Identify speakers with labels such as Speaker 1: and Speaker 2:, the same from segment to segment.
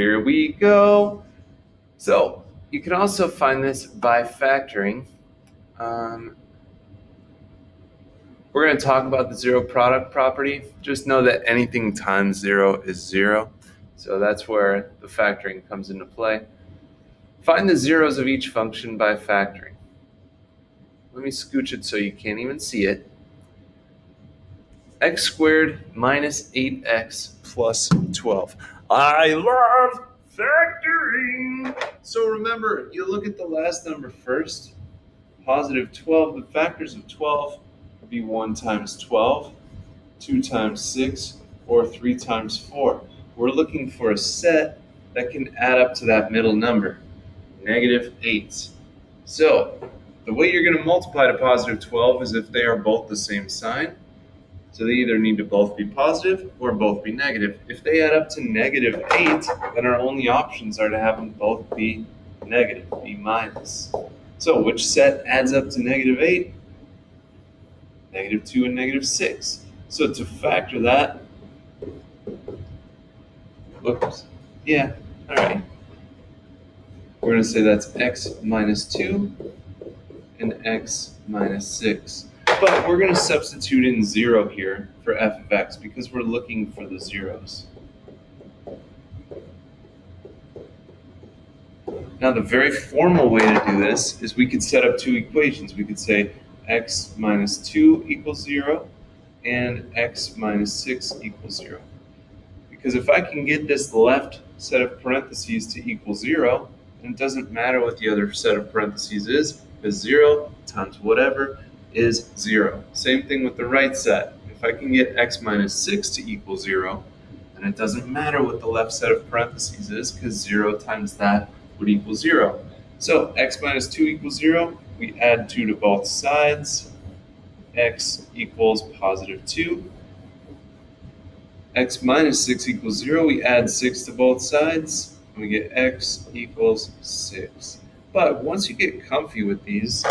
Speaker 1: Here we go. So you can also find this by factoring. We're going to talk about the zero product property. Just know that anything times zero is zero. So that's where the factoring comes into play. Find the zeros of each function by factoring. Let me scooch it so you can't even see it. X squared minus 8x plus 12. I love factoring. So remember, you look at the last number first. Positive 12, the factors of 12 would be 1 times 12, 2 times 6, or 3 times 4. We're looking for a set that can add up to that middle number, negative 8. So the way you're going to multiply to positive 12 is if they are both the same sign. So they either need to both be positive or both be negative. If they add up to negative 8, then our only options are to have them both be negative, be minus. So which set adds up to negative 8? Negative 2 and negative 6. So to factor that, oops, yeah, all right. We're going to say that's x minus 2 and x minus 6. But we're going to substitute in 0 here for f of x because we're looking for the zeros. Now the very formal way to do this is we could set up two equations. We could say x minus 2 equals 0 and x minus 6 equals 0. Because if I can get this left set of parentheses to equal 0, then it doesn't matter what the other set of parentheses is, because 0 times whatever is 0. Same thing with the right set. If I can get x minus 6 to equal 0, then it doesn't matter what the left set of parentheses is, because 0 times that would equal 0. So x minus 2 equals 0. We add 2 to both sides. X equals positive 2. X minus 6 equals 0. We add 6 to both sides. And we get x equals 6. But once you get comfy with these,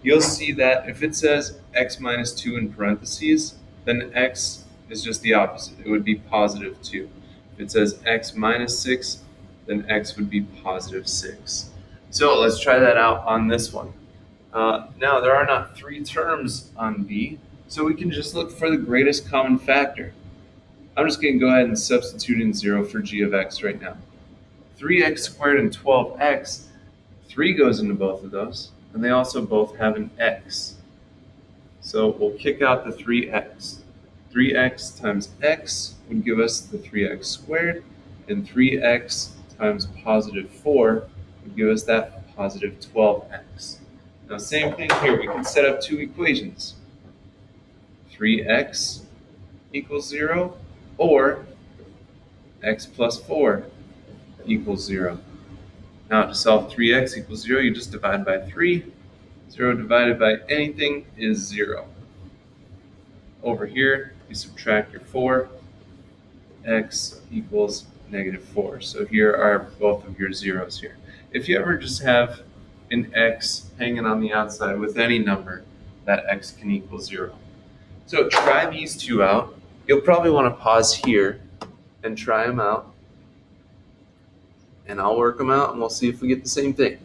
Speaker 1: you'll see that if it says x minus 2 in parentheses, then x is just the opposite. It would be positive 2. If it says x minus 6, then x would be positive 6. So let's try that out on this one. Now, there are not 3 terms on B, so we can just look for the greatest common factor. I'm just going to go ahead and substitute in 0 for g of x right now. 3x squared and 12x, 3 goes into both of those, and they also both have an x. So we'll kick out the 3x. 3x times x would give us the 3x squared, and 3x times positive 4 would give us that positive 12x. Now same thing here, we can set up two equations. 3x equals 0, or x plus 4 equals 0. Now to solve 3x equals 0, you just divide by 3. 0 divided by anything is 0. Over here, you subtract your 4. X equals negative 4. So here are both of your zeros here. If you ever just have an x hanging on the outside with any number, that x can equal 0. So try these two out. You'll probably want to pause here and try them out. And I'll work them out and we'll see if we get the same thing.